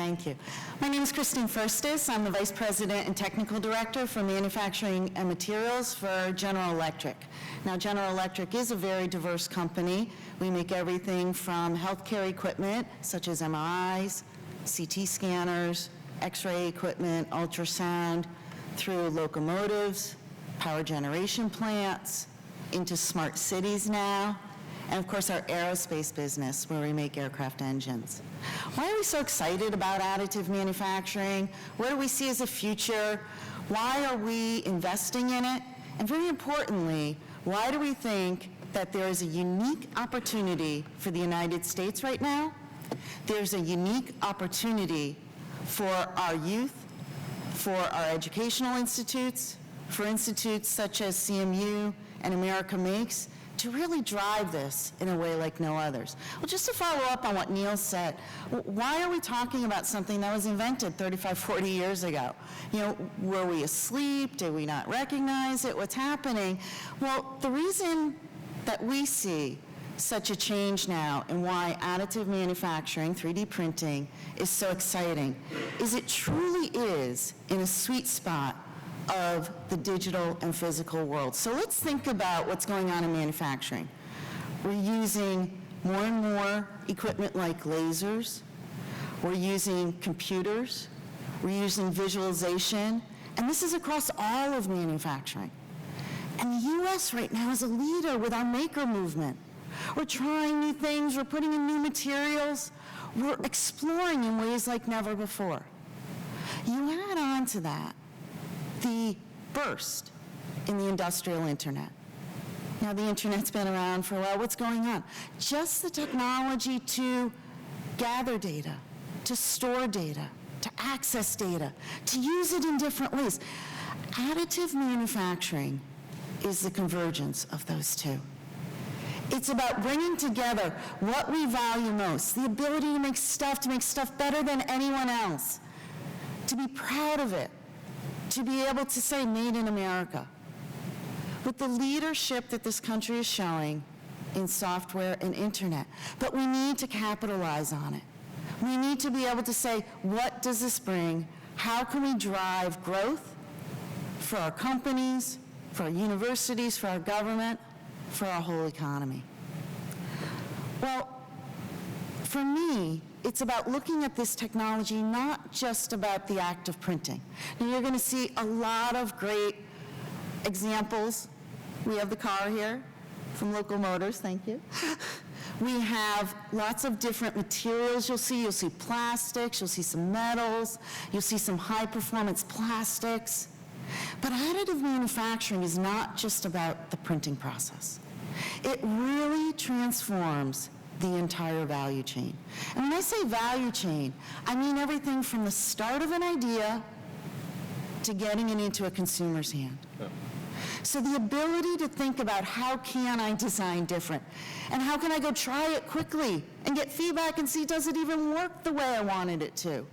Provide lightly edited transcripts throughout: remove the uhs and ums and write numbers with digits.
Thank you. My name is Christine Furstoss. I'm the Vice President and Technical Director for Manufacturing and Materials for General Electric. Now, General Electric is a very diverse company. We make everything from healthcare equipment, such as MRIs, CT scanners, X-ray equipment, ultrasound, through locomotives, power generation plants, into smart cities now, and of course our aerospace business where we make aircraft engines. Why are we so excited about additive manufacturing? What do we see as a future? Why are we investing in it? And very importantly, why do we think that there is a unique opportunity for the United States right now? There's a unique opportunity for our youth, for our educational institutes, for institutes such as CMU and America Makes, to really drive this in a way like no others. Well, just to follow up on what Neil said, why are we talking about something that was invented 35, 40 years ago? You know, were we asleep? Did we not recognize it? What's happening? Well, the reason that we see such a change now and why additive manufacturing, 3D printing, is so exciting is it truly is in a sweet spot of the digital and physical world. So let's think about what's going on in manufacturing. We're using more and more equipment like lasers. We're using computers. We're using visualization. And this is across all of manufacturing. And the US right now is a leader with our maker movement. We're trying new things. We're putting in new materials. We're exploring in ways like never before. You add on to that the burst in the industrial internet. Now, the internet's been around for a while. What's going on? Just the technology to gather data, to store data, to access data, to use it in different ways. Additive manufacturing is the convergence of those two. It's about bringing together what we value most, the ability to make stuff better than anyone else, to be proud of it, to be able to say, made in America. With the leadership that this country is showing in software and internet, but we need to capitalize on it. We need to be able to say, what does this bring? How can we drive growth for our companies, for our universities, for our government, for our whole economy? Well, for me, it's about looking at this technology not just about the act of printing. Now, you're going to see a lot of great examples. We have the car here from Local Motors, thank you. We have lots of different materials you'll see. You'll see plastics, you'll see some metals, you'll see some high-performance plastics. But additive manufacturing is not just about the printing process. It really transforms the entire value chain. And when I say value chain, I mean everything from the start of an idea to getting it into a consumer's hand. Yeah. So the ability to think about how can I design different, and how can I go try it quickly and get feedback and see, does it even work the way I wanted it to?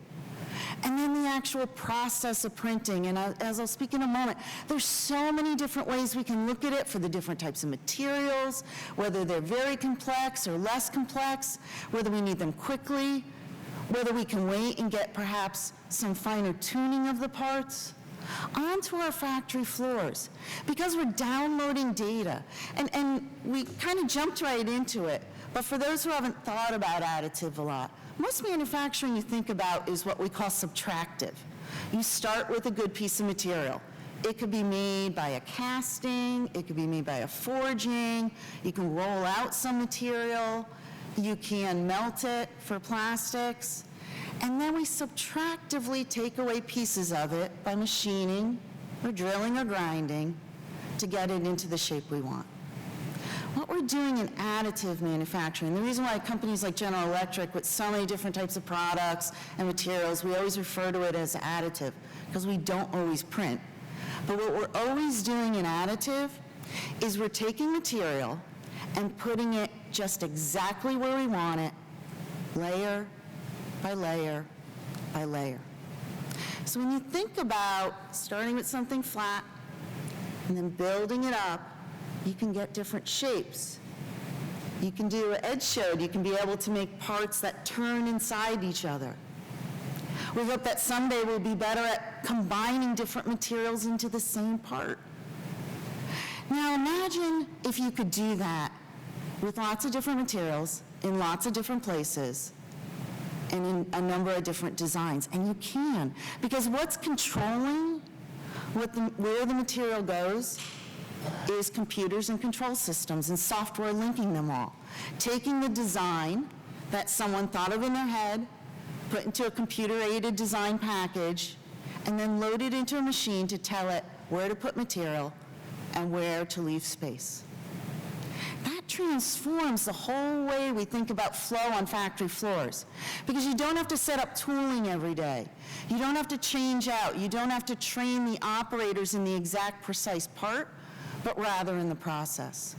And then the actual process of printing, and as I'll speak in a moment, there's so many different ways we can look at it for the different types of materials, whether they're very complex or less complex, whether we need them quickly, whether we can wait and get perhaps some finer tuning of the parts, onto our factory floors. Because we're downloading data, and we kind of jumped right into it, but for those who haven't thought about additive a lot, most manufacturing you think about is what we call subtractive. You start with a good piece of material. It could be made by a casting, it could be made by a forging, you can roll out some material, you can melt it for plastics, and then we subtractively take away pieces of it by machining or drilling or grinding to get it into the shape we want. What we're doing in additive manufacturing, the reason why companies like General Electric with so many different types of products and materials, we always refer to it as additive because we don't always print. But what we're always doing in additive is we're taking material and putting it just exactly where we want it, layer by layer by layer. So when you think about starting with something flat and then building it up, you can get different shapes. You can do, Ed showed, you can be able to make parts that turn inside each other. We hope that someday we'll be better at combining different materials into the same part. Now imagine if you could do that with lots of different materials in lots of different places and in a number of different designs. And you can, because what's controlling where the material goes is computers and control systems and software linking them all. Taking the design that someone thought of in their head, put into a computer-aided design package, and then load it into a machine to tell it where to put material and where to leave space. That transforms the whole way we think about flow on factory floors, because you don't have to set up tooling every day. You don't have to change out. You don't have to train the operators in the exact precise part, but rather in the process.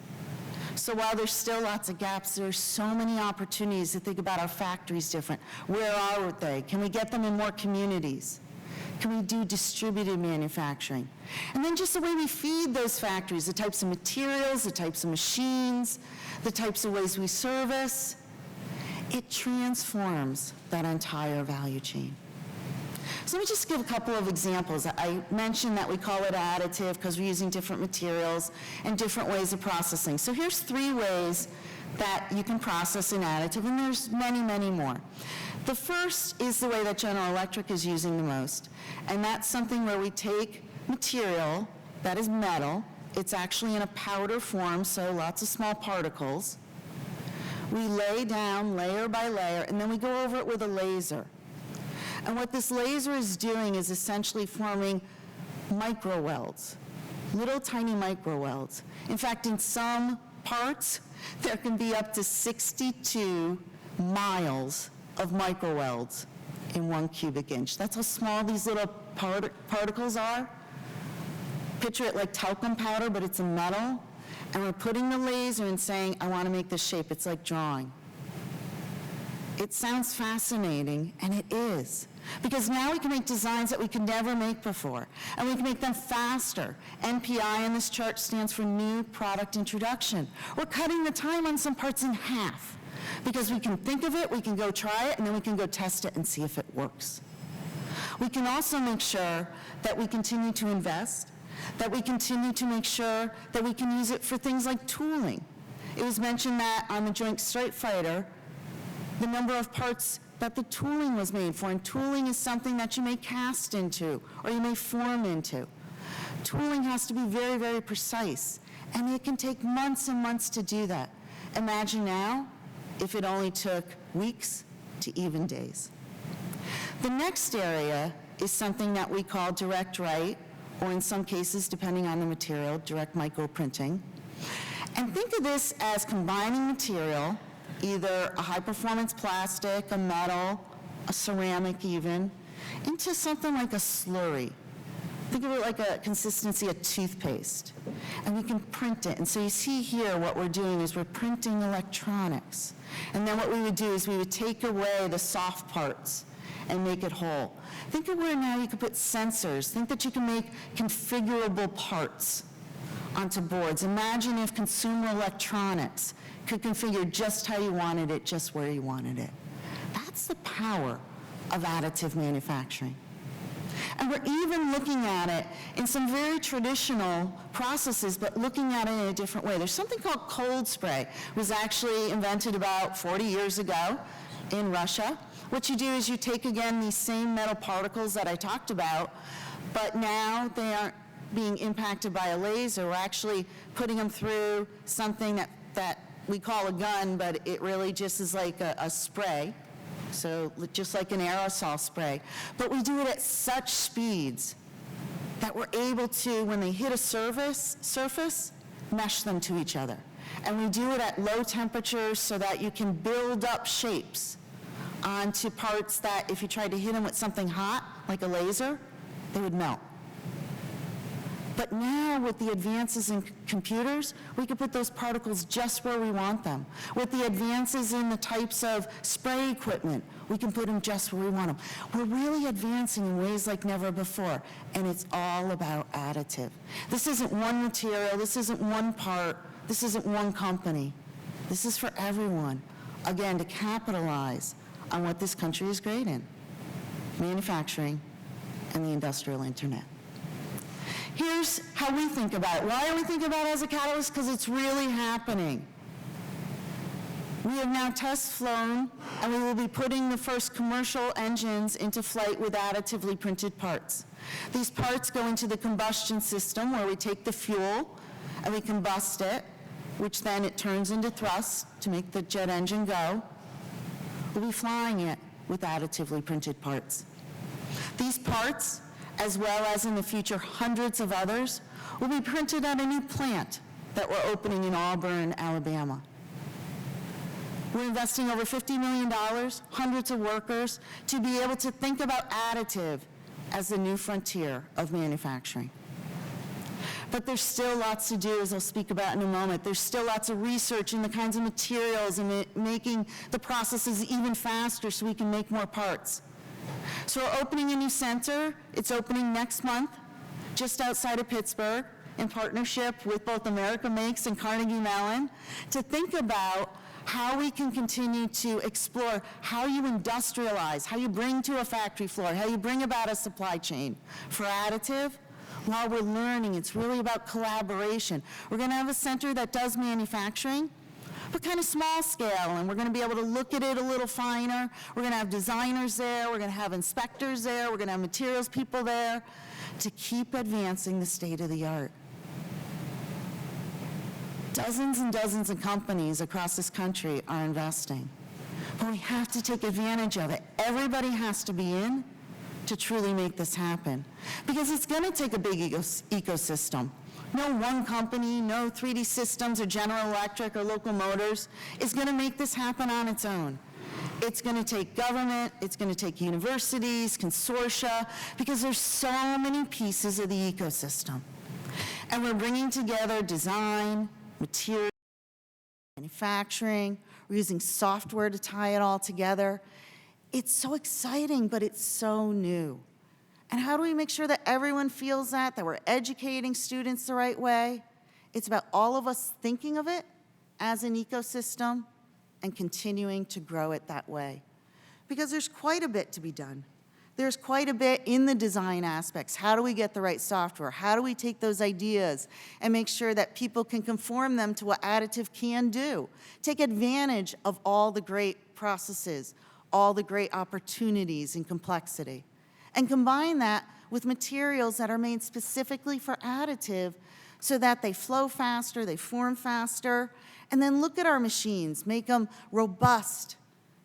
So while there's still lots of gaps, there's so many opportunities to think about our factories different. Where are they? Can we get them in more communities? Can we do distributed manufacturing? And then just the way we feed those factories, the types of materials, the types of machines, the types of ways we service, it transforms that entire value chain. So let me just give a couple of examples. I mentioned that we call it additive because we're using different materials and different ways of processing. So here's 3 ways that you can process in additive, and there's many, many more. The first is the way that General Electric is using the most, and that's something where we take material that is metal. It's actually in a powder form, so lots of small particles. We lay down layer by layer, and then we go over it with a laser. And what this laser is doing is essentially forming micro welds, little tiny micro welds. In fact, in some parts, there can be up to 62 miles of micro welds in 1 cubic inch. That's how small these little particles are. Picture it like talcum powder, but it's a metal. And we're putting the laser and saying, I want to make this shape. It's like drawing. It sounds fascinating, and it is. Because now we can make designs that we could never make before, and we can make them faster. NPI in this chart stands for New Product Introduction. We're cutting the time on some parts in half, because we can think of it, we can go try it, and then we can go test it and see if it works. We can also make sure that we continue to invest, that we continue to make sure that we can use it for things like tooling. It was mentioned that on the Joint Strike Fighter, the number of parts that the tooling was made for, and tooling is something that you may cast into or you may form into. Tooling has to be very, very precise, and it can take months and months to do that. Imagine now if it only took weeks to even days. The next area is something that we call direct write, or in some cases, depending on the material, direct microprinting. And think of this as combining material, either a high-performance plastic, a metal, a ceramic even, into something like a slurry. Think of it like a consistency of toothpaste. And we can print it. And so you see here what we're doing is we're printing electronics. And then what we would do is we would take away the soft parts and make it whole. Think of where now you could put sensors. Think that you can make configurable parts onto boards. Imagine if consumer electronics could configure just how you wanted it, just where you wanted it. That's the power of additive manufacturing. And we're even looking at it in some very traditional processes, but looking at it in a different way. There's something called cold spray. It was actually invented about 40 years ago in Russia. What you do is you take, again, these same metal particles that I talked about, but now they aren't being impacted by a laser. We're actually putting them through something that we call a gun, but it really just is like a spray, so just like an aerosol spray. But we do it at such speeds that we're able to, when they hit a surface, mesh them to each other. And we do it at low temperatures so that you can build up shapes onto parts that if you tried to hit them with something hot, like a laser, they would melt. But now, with the advances in computers, we can put those particles just where we want them. With the advances in the types of spray equipment, we can put them just where we want them. We're really advancing in ways like never before, and it's all about additive. This isn't one material, this isn't one part, this isn't one company. This is for everyone, again, to capitalize on what this country is great in. manufacturing, and the industrial internet. Here's how we think about it. Why do we think about it as a catalyst? Because it's really happening. We have now test flown, and we will be putting the first commercial engines into flight with additively printed parts. These parts go into the combustion system where we take the fuel and we combust it, which then it turns into thrust to make the jet engine go. We'll be flying it with additively printed parts. These parts, as well as in the future hundreds of others, will be printed at a new plant that we're opening in Auburn, Alabama. We're investing over $50 million, hundreds of workers, to be able to think about additive as the new frontier of manufacturing. But there's still lots to do, as I'll speak about in a moment. There's still lots of research in the kinds of materials and making the processes even faster so we can make more parts. So we're opening a new center. It's opening next month, just outside of Pittsburgh, in partnership with both America Makes and Carnegie Mellon, to think about how we can continue to explore how you industrialize, how you bring to a factory floor, how you bring about a supply chain for additive. While we're learning, it's really about collaboration. We're going to have a center that does manufacturing, but kind of small scale, and we're going to be able to look at it a little finer. We're going to have designers there, we're going to have inspectors there, we're going to have materials people there to keep advancing the state of the art. Dozens and dozens of companies across this country are investing, but we have to take advantage of it. Everybody has to be in to truly make this happen, because it's going to take a big ecosystem. No one company, no 3D Systems or General Electric or Local Motors is going to make this happen on its own. It's going to take government, it's going to take universities, consortia, because there's so many pieces of the ecosystem. And we're bringing together design, material, manufacturing, we're using software to tie it all together. It's so exciting, but it's so new. And how do we make sure that everyone feels that we're educating students the right way? It's about all of us thinking of it as an ecosystem and continuing to grow it that way. Because there's quite a bit to be done. There's quite a bit in the design aspects. How do we get the right software? How do we take those ideas and make sure that people can conform them to what additive can do? Take advantage of all the great processes, all the great opportunities and complexity, and combine that with materials that are made specifically for additive so that they flow faster, they form faster, and then look at our machines, make them robust,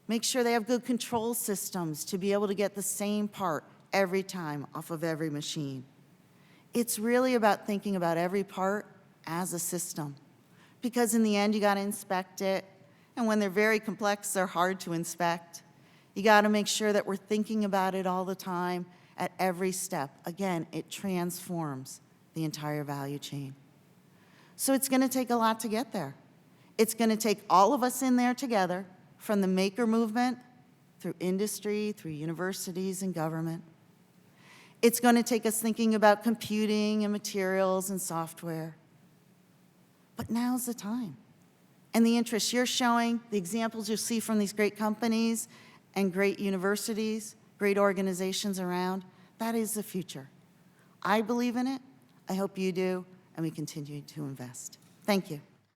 make sure they have good control systems to be able to get the same part every time off of every machine. It's really about thinking about every part as a system, because in the end, you gotta inspect it, and when they're very complex, they're hard to inspect. You gotta make sure that we're thinking about it all the time at every step. Again, it transforms the entire value chain. So it's gonna take a lot to get there. It's gonna take all of us in there together, from the maker movement, through industry, through universities and government. It's gonna take us thinking about computing and materials and software. But now's the time. And the interest you're showing, the examples you'll see from these great companies and great universities, great organizations around, that is the future. I believe in it, I hope you do, and we continue to invest. Thank you.